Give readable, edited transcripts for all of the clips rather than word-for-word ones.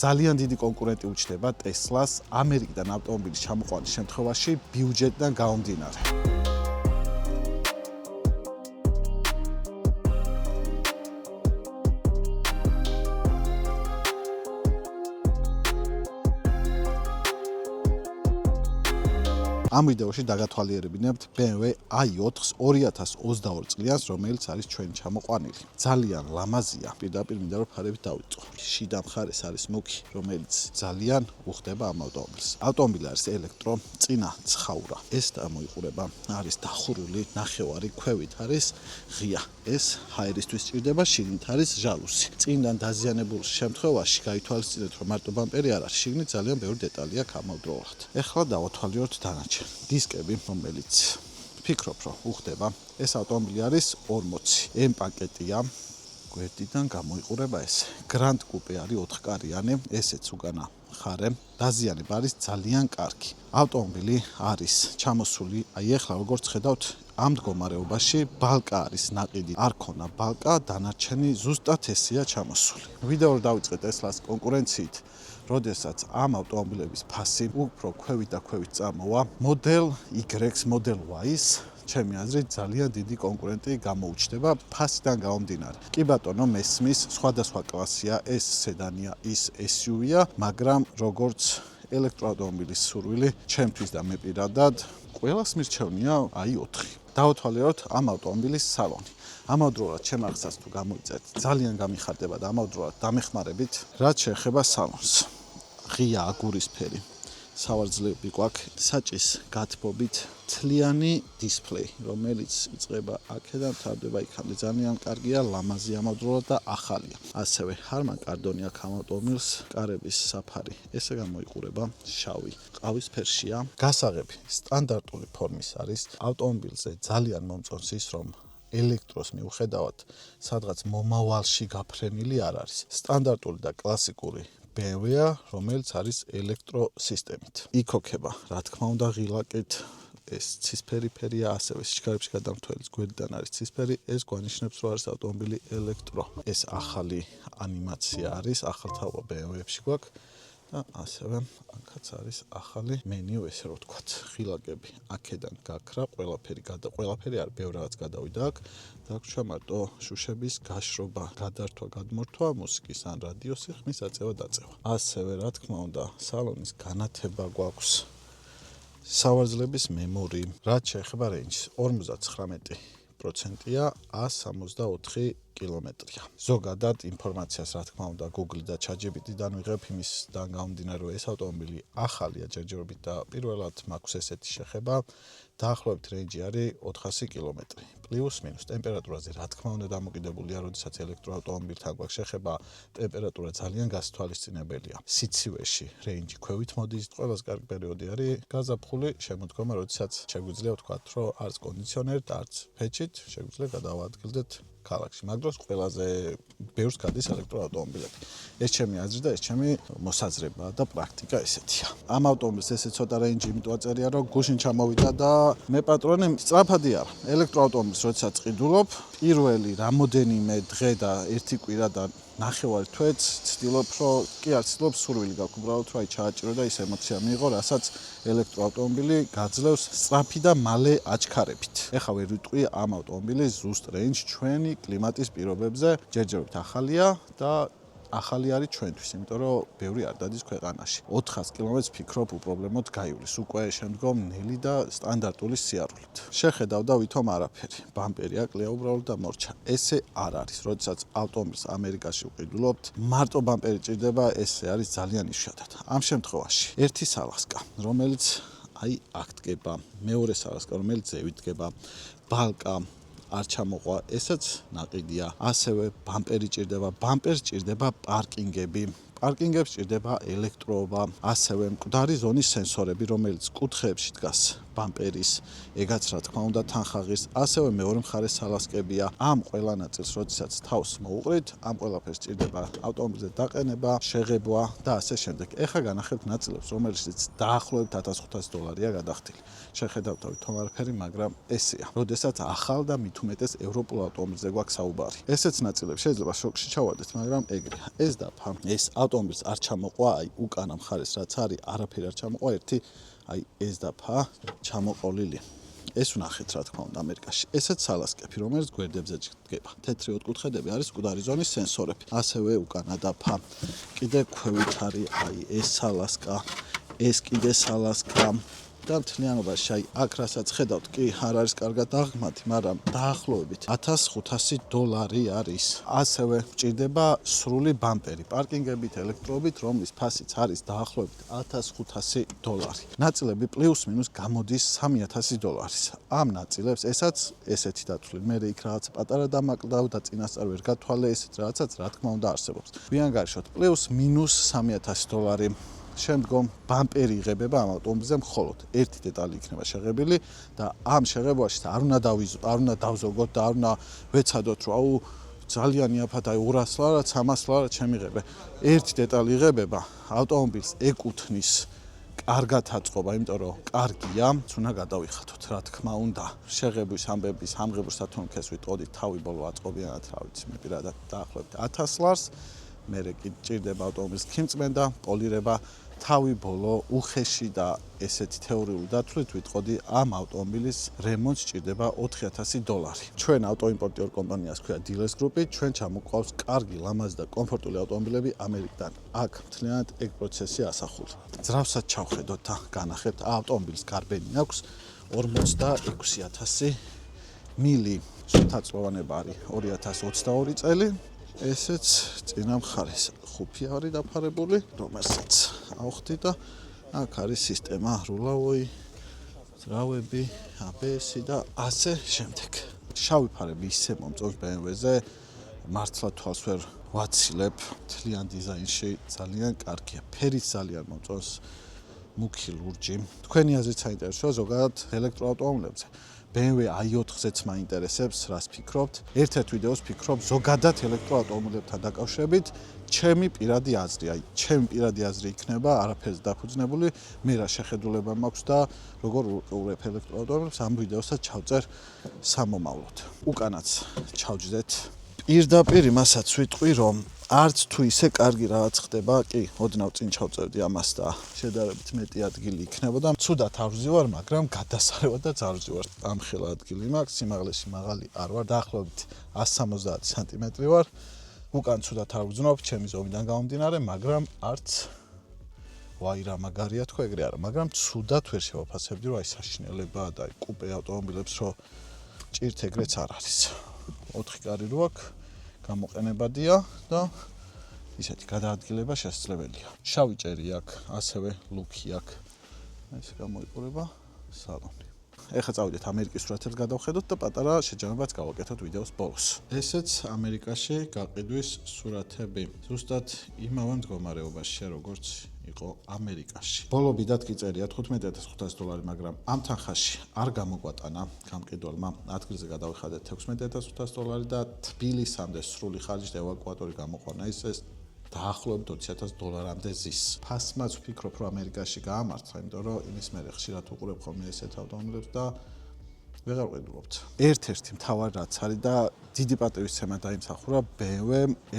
ძალიან დიდი კონკურენტი უჩნდება Tesla-ს ამერიკიდან ავტომობილის ჩამოყვანის შემთხვევაში ბიუჯეტიდან გამომდინარე. ამ ვიდეოში დაგათვალიერებინებთ BMW i4-ს 2022 წლიანს, რომელიც არის ჩვენი ჩამოყვანილი. ძალიან ლამაზია, პირდაპირ მინდა რომ ფარებით დავიწყო. შიდა მხარეს არის მუქი, რომელიც ძალიან უხდება ამ ავტომობილს. ავტომობილი არის ელექტრო, წინა ცხაურა. ეს გამოიყურება, არის დახურული, ნახევარი ქვევით არის ღია. ეს ჰაერისთვის სჭირდება, შიგნით არის ჟალუსი. წინიდან დაზიანებულ შემთხვევაში გაითვალისწინეთ, რომ მარტო ბამპერი არ არის, შიგნით ძალიან ბევრი დეტალია გამავდროულად. ეხლა დავათვალიეროთ დანარჩენი. დისკები, რომელიც ფიქრობ, რომ უხდება, ეს ავტომობილი არის 40. M პაკეტია. გვერდიდან გამოიყურება ეს. Grand Coupe არის 4-კარიანი, ესეც უგანა ხარე. დაზიანება არის ძალიან კარგი. ავტომობილი არის ჩამოსული, აი ეხლა როგორც ხედავთ, ამ მდგომარეობაში ბალკა არის ნაყიდი, არ ქონა ბალკა, დანარჩენი ზუსტად ესეა ჩამოსული. ვიდეო დავიწყე Tesla-ს კონკურენციით. როდესაც ამ ავტომობილების ფასი უფრო ქვევით და ქვევით წამოვა, Model Y-ს, Model Y-ს ჩემი აზრით ძალიან დიდი კონკურენტი გამოუჩნდება ფასიდან გამომდინარე. კი ბატონო, მესმის სხვადასხვა კლასია, ეს სედანია, ის SUV-ია, მაგრამ როგორც ელექტროავტომობილის სურვილი, ჩემთვის და მე პირადად ყველას მირჩევნია i4. დავთვალიეროთ ამ ავტომობილის სალონი. ამავდროულად ჩემარხსაც თუ გამოიწერთ, ძალიან გამიხარდება და ამავდროულად დამეხმარებით, რაც შეეხება სალონს. ღია აგურისფერი სავარძლები გვაქვს, საჭის გათბობით თლიანი დისპლეი, რომელიც იწყება აქედან, თავდება იქამდე. ძალიან კარგია, ლამაზი ამავდროულად და ახალია. ასევე ჰარმან კარდონი აქვს ამ ავტომობილს, კარების საფარი. ესე გამოიყურება შავი ყავისფერშია. გასაღები სტანდარტული ფორმის არის. ავტომობილზე ძალიან მომწონს ის, რომ ელექტროს მიუხედავად, სადღაც მომავალში გაფრენილი არ არის. სტანდარტული და კლასიკური BMW-ა, რომელიც არის ელექტროსისტემით. იქოქება, რა თქმა უნდა, ღილაკით. ეს ცისფერი ფერია, ასევე სიჩქარეებში გადამრთველის გვერდიდან არის ცისფერი. ეს გვანიშნებს, რომ არის ავტომობილი ელექტრო. ეს ახალი ანიმაცია არის, ახალთაობა BMW-ებში გვაქვს. და ასევე აქაც არის ახალი მენიუ, ესე რომ ვთქვათ. ღილაკები აქედან გაქრა, ყველაფერი არ, ბევრ რაღაც გადავიდა აქ. დაგვრჩა მარტო შუშების გაშრობა, გადართვა, გადმორთვა, მუსიკის ან რადიოსი ხმის აწევა დაწევა. ასევე რა თქმა უნდა, სალონის განათება გვაქვს. სავარძლების მემორი, რაც შეეხება რეინჯს, 59%-ია, 164 კილომეტრია. ზოგადად ინფორმაციას რა თქმა უნდა Google და ChatGPT-დან ვიღებ, იმისგან გამომდინარე, რომ ეს ავტომობილი ახალია ჯერჯერობით და პირველად მაქვს ესეთი შეხება. დაახლოებით რეინჯი არის 400 კილომეტრი. პლუს მინუს ტემპერატურაზე რა თქმა უნდა დამოკიდებულია, როდესაც ელექტროავტომობილთან გვაქვს შეხება, ტემპერატურა ძალიან გასათვალისწინებელია. სიცივეში რეინჯი ქვევით მოდის, ყველაზე კარგი პერიოდი არის გაზაფხული, შემოდგომა, როდესაც შეგვიძლია ვთქვათ, რომ არც კონდიციონერით, არც ფეჩით შეგვიძლია გადავადგილდეთ ქალაქში. მაგ დროს ყველაზე ბევრს გადის ელექტროავტომობილები. ეს ჩემი აზრი და ეს ჩემი მოსაზრება და პრაქტიკა ესეთია. ამ ავტომობილს ესე ცოტა რეინჯი იმიტომ აწერია, რომ გუშინ ჩამოვიდა და მე პატრონი სწრაფადი არა. ელექტროავტომობილს როდესაც ყიდულობ, პირველი რამოდენიმე დღე და ერთი კვირა და ნახევარი თვეც ცდილობ, რომ კი არ ცდილობ, სურვილი გაქვს უბრალოდ, რომ აი ჩააჭირო და ის ემოცია მიიღო, რასაც ელექტროავტომობილი გაძლევს სწრაფი და მალე აჩქარებით. ეხლა ვერ ვიტყვი ამ ავტომობილის ზუსტ რეინჯს ჩვენი კლიმატის პირობებზე, ჯერჯერობით ახალია და ახალი არის ჩვენთვის, იმიტომ რომ ბევრი არ დადის ქვეყანაში. 400 კილომეტრს ფიქრობ უპრობლემოდ გაივლის, უკვე შემდგომ ნელი და სტანდარტული სიარულით. შეხედავ და ვითომ არაფერი. ბამპერი აკლია უბრალოდ და მორჩა. ესე არ არის. როდესაც ავტომობილს ამერიკაში ვყიდულობთ, მარტო ბამპერი ჭირდება, ესე არის ძალიან იშვიათად. ამ შემთხვევაში ერთი სალასკა, რომელიც აი აქ დგება, მეორე სალასკა, რომელიც ზევით დგება, ბალკა არ ჩამოყვა, ესაც ნაყიდია. ასევე ბამპერი ჭირდება, ბამპერს ჭირდება პარკინგები. პარკინგებს ჭირდება ელექტროობა, ასევე მკვდარი ზონის სენსორები, რომელიც კუთხეებში დგას. ბამპერის, ეგაც რა თქმა უნდა თანხაღირს, ასევე მეორე მხარეს სალასკებია. ამ ყველა ნაწილს, როდესაც თავს მოუყრით, ამ ყველაფერს ჭირდება ავტომობილზე დაყენება, შეღებვა და ასე შემდეგ. ეხლა განახებთ ნაწილებს, რომელშიც დაახლოებით $1500-ია გადახდილი. შეხედავთ თვითონ არაფერი, მაგრამ ესეა. როდესაც ახალ და მით უმეტეს ევროპულ ავტომობილზე გვაქვს საუბარი. ესეც ნაწილები შეიძლება შოკში ჩავარდეთ, მაგრამ ეგრეა. ეს დაფა, ეს ავტომობილს არ ჩამოყვა, აი უკანა მხარეს რაც არის, არაფერი არ ჩამოყვა, ერთი აი ეს დაფა ჩამოყოლილია. ეს ვნახეთ რა თქმა უნდა ამერიკაში. ესეც სალასკები, რომელიც გვერდებზე დგება. თეთრი ოთხკუთხედები არის მკვდარი ზონის სენსორები. ასევე უკანა დაფა. კიდე ქვევით არის აი ეს სალასკა, ეს კიდე სალასკა. და მთლიანობაში აი აქ რასაც ხედავთ, კი არ არის კარგად დაღმათი, მაგრამ დაახლოებით $1500 არის. ასევე ჭირდება სრული ბამპერი, პარკინგებით, ელექტროობით, რომლის ფასიც არის დაახლოებით $1500. ნაწილები პლუს-მინუს გამოდის $3000. ამ ნაწილებს ესაც ესეთი დათვლილი. მე იქ რაღაც პატარა დამაკლდავ და წინასწარ ვერ გათვალე ესეთ რაღაცაც, რა თქმა უნდა არსებობს. ვიანგარიშოთ პლუს-მინუს $3000. შემდგომ ბამპერი იღებება ამ ავტომობილზე მხოლოდ ერთი დეტალი იქნება შეღებილი და ამ შეღებვაში არ უნდა დავზოგოთ და არ უნდა ვეცადოთ რომ აუ ძალიან იაფად აი 200 ლარა 300 ლარა შემიღებე. ერთი დეტალი იღებება ავტომობილს ეკუთვნის კარგად აწყობა, იმიტომ რომ კარგია, უნდა გადავიხატოთ, რა თქმა უნდა. შეღებვის ამბების ამღებურ სათვალთვალოს ვიტყოდით თავი ბოლო აწყობიანად, რა ვიცი, მე პირადად დაახლოებით 1000 ლარს. მე კი ჭირდება ავტომობილის ქიმწმენდა, პოლირება, თავი ბოლო უხეში და ესეთი თეორიული დათვლით ვიტყოდი ამ ავტომობილის რემონტს ჭირდება $4000. ჩვენ ავტოიმპორტიორ კომპანიას ქვია Dealers Group-ი, ჩვენ ჩამოყავს კარგი, ლამაზი და კომფორტული ავტომობილები ამერიკიდან. აქ მთლიანად ეგ პროცესი ასახული. ძრავსაც ჩავხედოთ და განახებთ, ავტომობილის გარბენი აქვს 46000 მილი. სათაწლოვანება არის 2022 წელი. ესეც წინა მხარეს ხუფი არის დაფარებული, რომელსაც ავხდი და აქ არის სისტემა რულავოი, ძრავები, ABS-ი და ასე შემდეგ. შავი ფარები ისე მომწონს BMW-ზე, მართლა თვალს ვერ ვაცილებ, მთლიან დიზაინში ძალიან კარგია. ფერიც ძალიან მომწონს, მუქი ლურჯი. თქვენი აზრით საინტერესოა ზოგადად ელექტროავტომობილებზე. BMW i4-ზეც მაინტერესებს, რას ფიქრობთ? ერთ-ერთ ვიდეოს ფიქრობ ზოგადად ელექტროავტომობილებთან დაკავშირებით, ჩემი პირადი აზრი იქნება, არაფერზე დაფუძნებული, მე რა შეხედულება მაქვს და როგორ ვუყურებ ელექტროავტომობილებს, ამ ვიდეოსაც ჩავწერ სამომავლოდ. უკანაც ჩავჯდეთ. პირდაპირ იმასაც ვიტყვი, რომ არც თუ ისე კარგი რაღაც ხდება, კი, ოდნავ წინ ჩავწევდი ამას და შედარებით მეტი ადგილი იქნებოდა. ცუდად არ ვზივარ, მაგრამ გადასარევადაც არ ვზივარ. ამ ხელა ადგილი მაქვს, სიმაღლეში მაღალი არ ვარ, დაახლოებით 170 სანტიმეტრი ვარ. უკან ცუდად არ ვზნობ, ჩემი ზომიდან გამომდინარე, მაგრამ არც ვაი რა მაგარია თქვა ეგრე არა, მაგრამ ცუდად ვერ შევაფასებდი, რომ აი საშინელებაა და აი კუპე ავტომობილებს რო ჭირთ ეგრეც არ არის. 4 კარი რო აქვს, გამოყენებადია და ისეთი გადაადგილება შესაძლებელია. შავი ჭერი აქვს, ასევე ლუკი აქვს. ესე გამოიყურება სალონი. ეხლა წავიდეთ ამერიკის სურათებს გადავხედოთ და პატარა შეჯამებაც გავაკეთოთ ვიდეოს ბოლოს. ესეც ამერიკაში გაყიდვის სურათები. ზუსტად იმავე მდგომარეობაში, როგორც იყო ამერიკაში. ბოლობიდან კი წერია $15500, მაგრამ ამ თანხაში არ გამოგვატანა გამყიდველმა. ადგილზე გადავიხადეთ $16500 და თბილისამდე სრული ხარჯით ევაკუატორი გამოყვანა. ეს დაახლოებით $20000-მდე ზის. ფასმაც ვფიქრობ, რომ ამერიკაში გაამართლა, იმიტომ რომ იმის მერე ხშირად უყურებ ხოლმე ესეთ ავტომობილებს და ვეღარ ვყიდულობთ. ერთ-ერთი მთავარი რაც არის და დიდი პატივისცემა დაიმსახურა BMW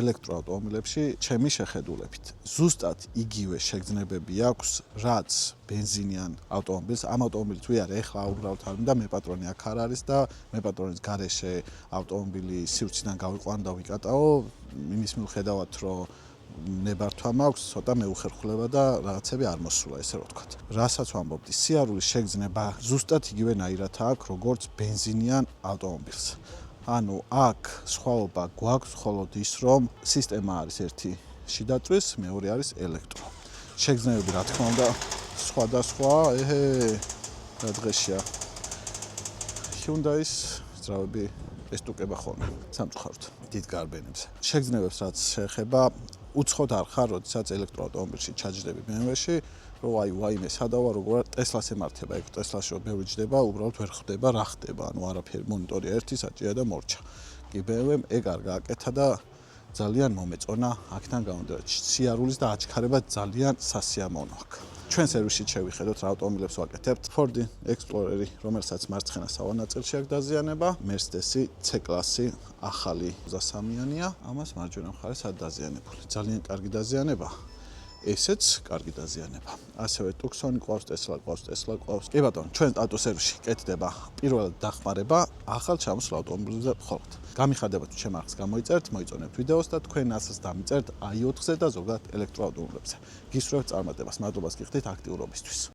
ელექტროავტომობილებში ჩემი შეხედულებით. ზუსტად იგივე შეგრძნებები აქვს, რაც ბენზინიან ავტომობილს. ამ ავტომობილით ვიარე, ეხლა უბრალოდ არ მინდა მეპატრონი აქ არ არის და მეპატრონის გარეშე ავტომობილი სივრციდან გავიყვან და ვიკატაო. იმის მიუხედავად, რომ ნებართვა მაქვს, ცოტა მეუხერხულება და რაღაცები არ მოსულა, ესე რომ ვთქვათ. რასაც ვამბობდი, სიარულის შეგრძნება ზუსტად იგივენაირად აქვს, როგორც ბენზინიან ავტომობილს. ანუ აქ სხვაობა გვაქვს, მხოლოდ ის, რომ სისტემა არის ერთი შიდაწვის, მეორე არის ელექტრო. შეგრძნებები, რა თქმა უნდა, სხვადასხვა, რა დღეშია. Hyundai-ის ძრავები ესტუკება ხოლმე სამწუხაროდ დიდ გარბენებზე. შეგრძნებებს რაც შეეხება უცხოდ არ ხარ, როდესაც ელექტროავტომობილში ჩაჯდები BMW-ში, რომ აი ვაიმე სადავა როგორ ტესლას ემართება, ეგ ტესლაში რომ ბევრი ჯდება, უბრალოდ ვერ ხვდება რა ხდება, ანუ არაფერი მონიტორი ერთი საჭია და მორჩა. კი BMW-მ ეგ არ გააკეთა და ძალიან მომეწონა აქთან გამომდინარე. სიარულის და აჩქარება ძალიან სასიამოვნო აქვს. ჩვენ სერვისში შევიხედოთ რა ავტომობილებს ვაკეთებთ. Ford Explorer-ი, რომელსაც მარცხენა სავალი ნაწილში აქვს დაზიანება, Mercedes-ი C-კლასი ახალი 23-იანია, ამას მარჯვენა მხარეს არის დაზიანებული. ძალიან კარგი დაზიანება. ესეც კარგი დაზიანება. ასევე Tucson ყავს, Tesla ყავს. კი ბატონო, ჩვენ ავტო სერვისში კეთდება პირველად დახმარება ახალ ჩამოსულ ავტომობილებზე მხოლოდ. გამიხარდებათ ჩემ არხს გამოიწერთ, მოიწონებთ ვიდეოს და თქვენ ასას დამიწერთ i4-ზე და ზოგადად ელექტროავტომობილებზე. გისურვებთ წარმატებას, მადლობას გიხდით აქტიურობისთვის.